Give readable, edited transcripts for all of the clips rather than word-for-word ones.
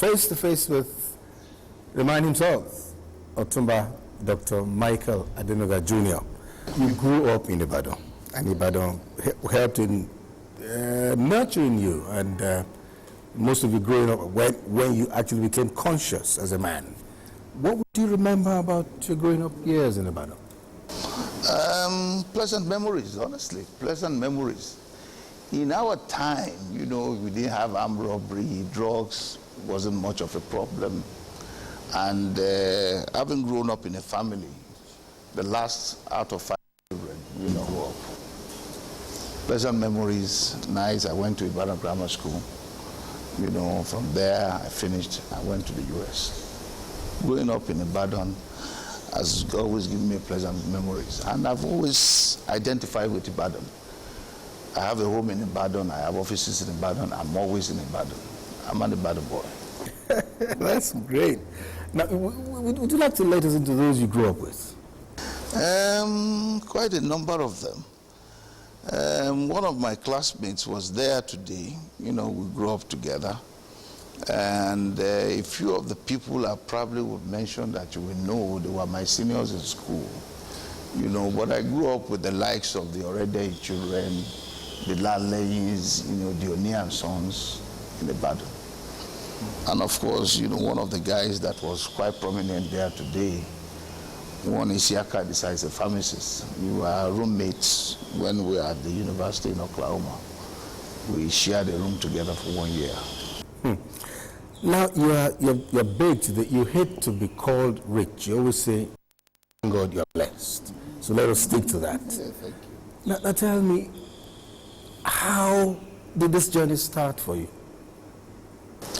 face to face with the man himself, Otumba Dr. Michael Adenuga Jr. You grew up in Ibadan, and Ibadan helped in nurturing you, and most of you growing up when you actually became conscious as a man. What would you remember about your growing up years in Ibadan? Pleasant memories, honestly, pleasant memories. In our time, you know, we didn't have armed robbery, drugs wasn't much of a problem. And having grown up in a family, the last out of 5 children, you know, grew up. Pleasant memories, nice. I went to Ibadan Grammar School. You know, from there I finished, I went to the US. Growing up in Ibadan has always given me pleasant memories. And I've always identified with Ibadan. I have a home in Ibadan, I have offices in Ibadan, I'm always in Ibadan. I'm an Ibadan boy. That's great. Now, would you like to let us into those you grew up with? Quite a number of them. One of my classmates was there today. You know, we grew up together. And a few of the people I probably would mention that you will know, they were my seniors in school. You know, but I grew up with the likes of the Orede children, the Laleyes, you know, the Oni and Sons in Ibadan. And of course, you know, one of the guys that was quite prominent there today, one is Yaka, besides a pharmacist. We were roommates when we were at the university in Oklahoma. We shared a room together for 1 year. Now, you're big that you hate to be called rich. You always say, thank God you're blessed. So let us stick to that. Yeah, thank you. Now tell me, how did this journey start for you?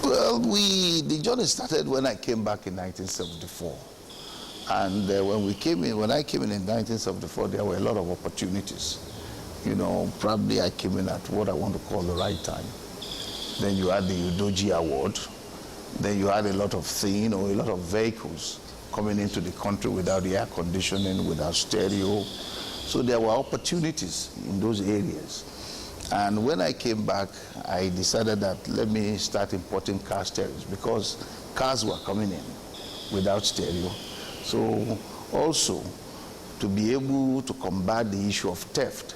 Well, the journey started when I came back in 1974. And when I came in 1974, there were a lot of opportunities. You know, probably I came in at what I want to call the right time. Then you had the Udoji Award. Then you had a lot of things, you know, a lot of vehicles coming into the country without the air conditioning, without stereo. So there were opportunities in those areas. And when I came back, I decided that let me start importing car stereos because cars were coming in without stereo. So also, to be able to combat the issue of theft,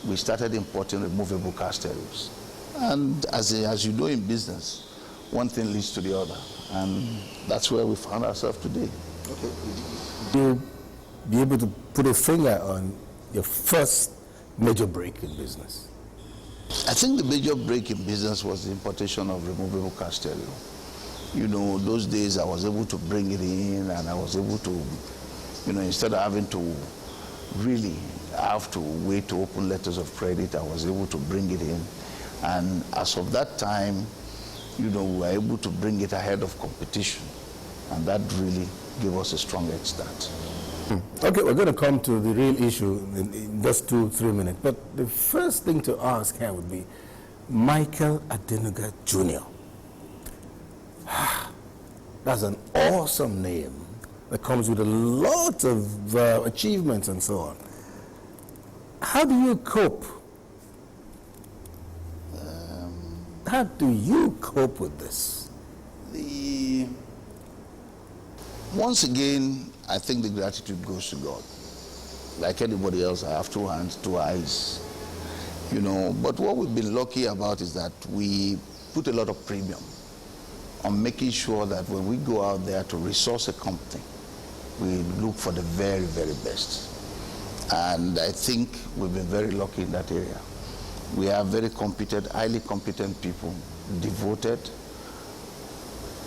we started importing removable car stereos. And as you know in business, one thing leads to the other. And that's where we found ourselves today. Okay. You'll be able to put a finger on your first major break in business? I think the major break in business was the importation of removable car stereo. You know, those days I was able to bring it in, and I was able to, you know, instead of having to really have to wait to open letters of credit, I was able to bring it in. And as of that time, you know, we were able to bring it ahead of competition. And that really gave us a strong head start. Okay, we're going to come to the real issue in just 2-3 minutes. But the first thing to ask here would be Michael Adenuga Jr. That's an awesome name that comes with a lot of achievements and so on. How do you cope? How do you cope with this? Once again, I think the gratitude goes to God. Like anybody else, I have 2 hands, 2 eyes, you know. But what we've been lucky about is that we put a lot of premium on making sure that when we go out there to resource a company, we look for the very, very best. And I think we've been very lucky in that area. We have very competent, highly competent people, devoted,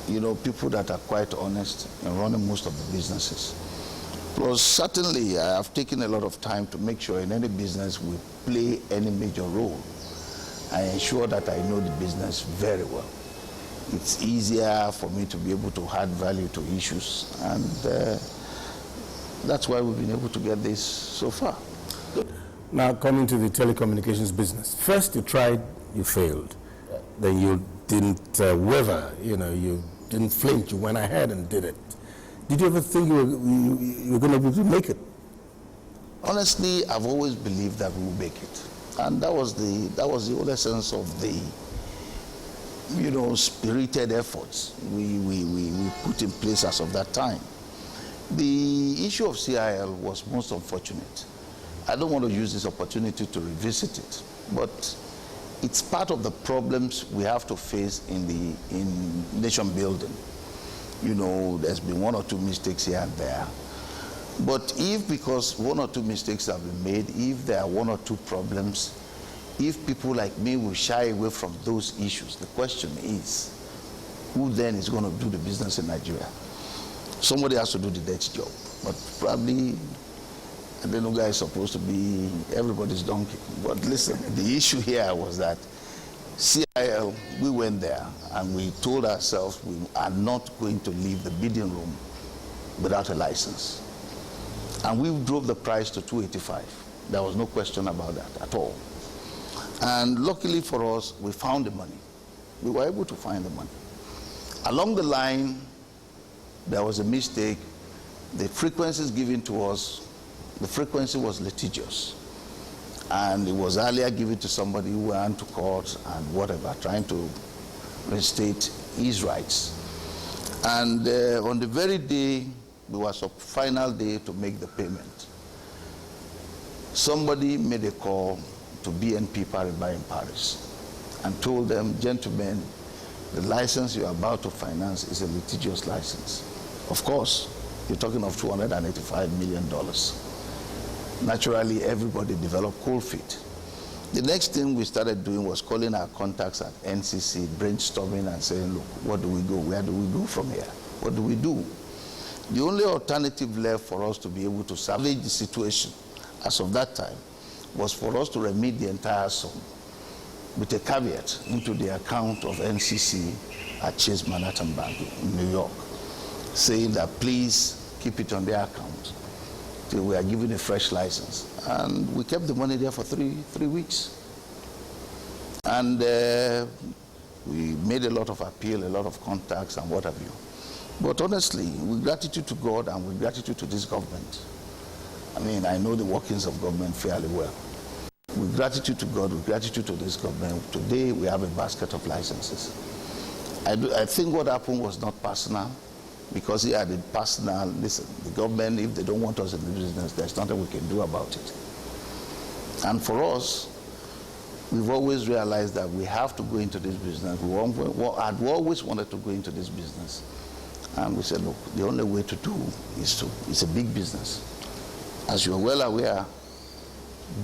you know, people that are quite honest in running most of the businesses. Plus, certainly, I have taken a lot of time to make sure in any business we play any major role. I ensure that I know the business very well. It's easier for me to be able to add value to issues, and that's why we've been able to get this so far. Now, coming to the telecommunications business. First you tried, you failed. Then you didn't waver, you know, you didn't flinch, you went ahead and did it. Did you ever think you were going to be able to make it? Honestly, I've always believed that we will make it. And that was the whole essence of the spirited efforts we put in place as of that time. The issue of CIL was most unfortunate. I don't want to use this opportunity to revisit it, but it's part of the problems we have to face in nation building. There's been one or two mistakes here and there. But if, because one or two mistakes have been made, if there are one or two problems, if people like me will shy away from those issues, the question is, who then is going to do the business in Nigeria? Somebody has to do the dirty job, but probably Adenuga is supposed to be everybody's donkey. But listen, the issue here was that CIL, we went there and we told ourselves we are not going to leave the bidding room without a license. And we drove the price to 285. There was no question about that at all. And luckily for us, we found the money. We were able to find the money. Along the line, there was a mistake. The frequencies given to us, the frequency was litigious. And it was earlier given to somebody who went to court and whatever, trying to reinstate his rights. And on the very day, it was a final day to make the payment. Somebody made a call to BNP Paribas in Paris and told them, gentlemen, the license you're about to finance is a litigious license. Of course, you're talking of $285 million. Naturally, everybody developed cold feet. The next thing we started doing was calling our contacts at NCC, brainstorming and saying, look, what do we go? Where do we go from here? What do we do? The only alternative left for us to be able to salvage the situation as of that time was for us to remit the entire sum with a caveat into the account of NCC at Chase Manhattan Bank in New York, saying that please keep it on their account till we are given a fresh license. And we kept the money there for three weeks. And we made a lot of appeal, a lot of contacts and what have you. But honestly, with gratitude to God and with gratitude to this government, I mean, I know the workings of government fairly well. With gratitude to God, with gratitude to this government, today we have a basket of licenses. I think what happened was not personal, because he had a personal, listen, the government, if they don't want us in the business, there's nothing we can do about it. And for us, we've always realized that we have to go into this business. I'd always wanted to go into this business. And we said, look, the only way to do is it's a big business. As you're well aware,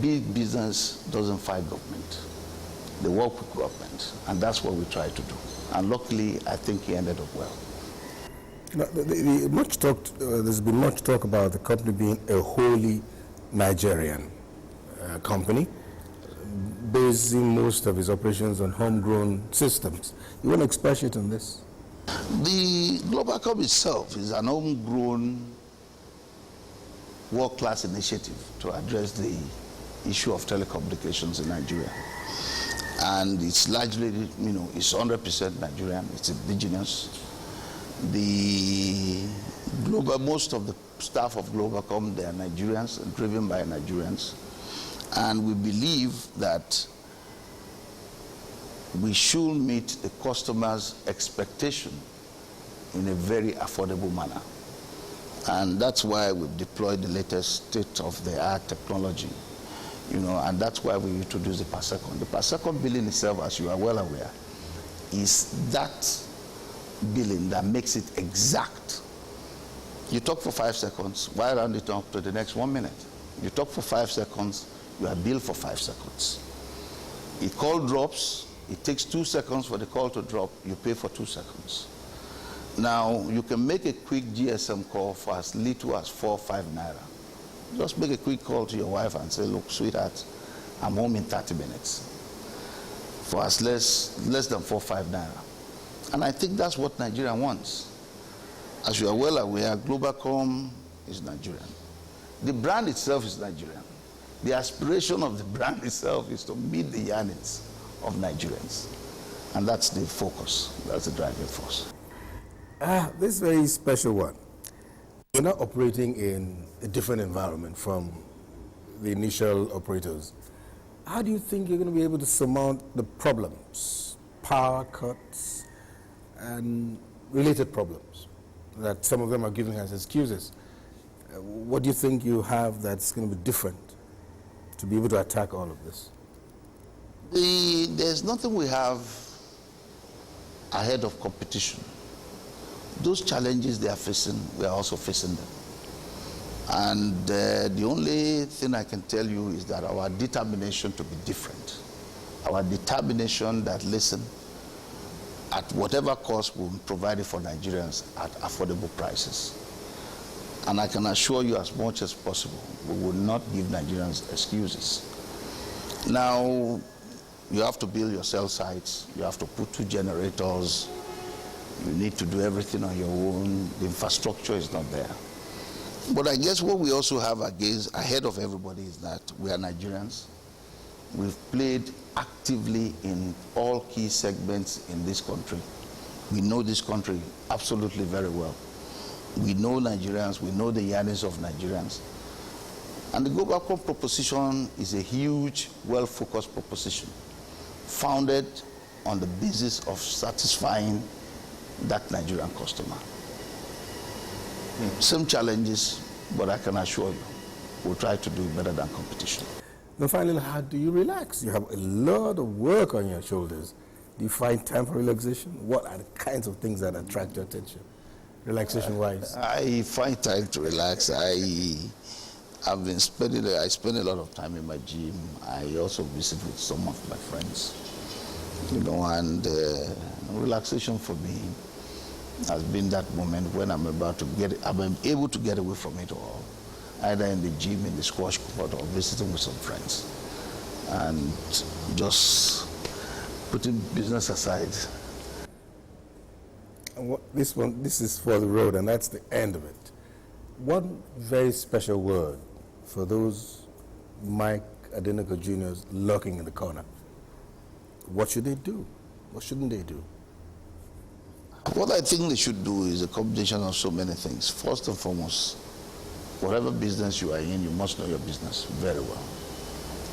big business doesn't fight government. They work with government, and that's what we try to do. And luckily, I think he ended up well. There's been much talk about the company being a wholly Nigerian company, basing most of its operations on homegrown systems. You want to expatiate on this? The Globalcom itself is an homegrown world-class initiative to address the issue of telecommunications in Nigeria. And it's largely, it's 100% Nigerian, it's indigenous. Most of the staff of Globalcom, they are Nigerians, driven by Nigerians. And we believe that we should meet the customer's expectation in a very affordable manner. And that's why we've deployed the latest state-of-the-art technology, and that's why we introduced the per second. The per second billing itself, as you are well aware, is that billing that makes it exact. You talk for 5 seconds, why round it up to the next 1 minute? You talk for 5 seconds, you are billed for 5 seconds. A call drops, it takes 2 seconds for the call to drop, you pay for 2 seconds. Now, you can make a quick GSM call for as little as 4 or 5 naira. Just make a quick call to your wife and say, look, sweetheart, I'm home in 30 minutes. For as less than 4 or 5 naira. And I think that's what Nigeria wants. As you are well aware, Globalcom is Nigerian. The brand itself is Nigerian. The aspiration of the brand itself is to meet the yearnings of Nigerians. And that's the focus, that's the driving force. This very special one. You're not operating in a different environment from the initial operators. How do you think you're going to be able to surmount the problems power cuts, and related problems that some of them are giving as excuses. What do you think you have that's going to be different to be able to attack all of this? There's nothing we have ahead of competition. Those challenges they are facing, we are also facing them. And the only thing I can tell you is that our determination to be different, our determination that, listen, at whatever cost, we'll provide it for Nigerians at affordable prices. And I can assure you, as much as possible, we will not give Nigerians excuses. Now, you have to build your cell sites, you have to put 2 generators, you need to do everything on your own, the infrastructure is not there. But I guess what we also have ahead of everybody is that we are Nigerians. We've played actively in all key segments in this country. We know this country absolutely very well. We know Nigerians, we know the yearnings of Nigerians. And the Go Back Home proposition is a huge, well-focused proposition, founded on the basis of satisfying that Nigerian customer. Some challenges, but I can assure you, we'll try to do better than competition. Now finally, how do you relax? You have a lot of work on your shoulders. Do you find time for relaxation? What are the kinds of things that attract your attention, relaxation-wise? I find time to relax. I spend a lot of time in my gym. I also visit with some of my friends. And relaxation for me has been that moment when I'm able to get away from it all, either in the gym, in the squash court, or visiting with some friends, and just putting business aside. And this is for the road, and that's the end of it. One very special word for those Mike Adenuga Juniors lurking in the corner. What should they do? What shouldn't they do? What I think they should do is a combination of so many things. First and foremost, whatever business you are in, you must know your business very well.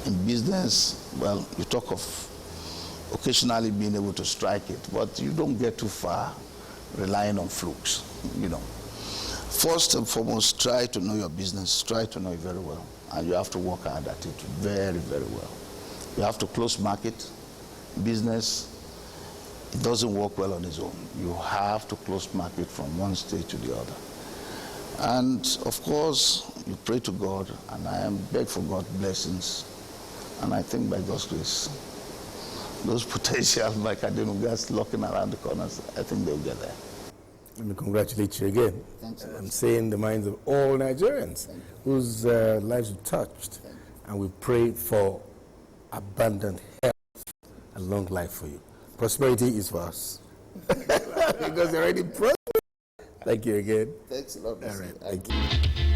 In business, well, you talk of occasionally being able to strike it, but you don't get too far relying on flukes, First and foremost, try to know your business, try to know it very well, and you have to work hard at it very, very well. You have to close market. Business, it doesn't work well on its own. You have to close market from one state to the other. And of course, you pray to God, and I beg for God's blessings. And I think by God's grace, those potential Mike Adenugas looking around the corners, I think they'll get there. Let me congratulate you again. Thanks a lot. I'm saying the minds of all Nigerians whose lives are touched. And we pray for abundant health and long life for you. Prosperity is for us. Because you're already prosperous. Thank you again. Thanks a lot. All right. Thank you.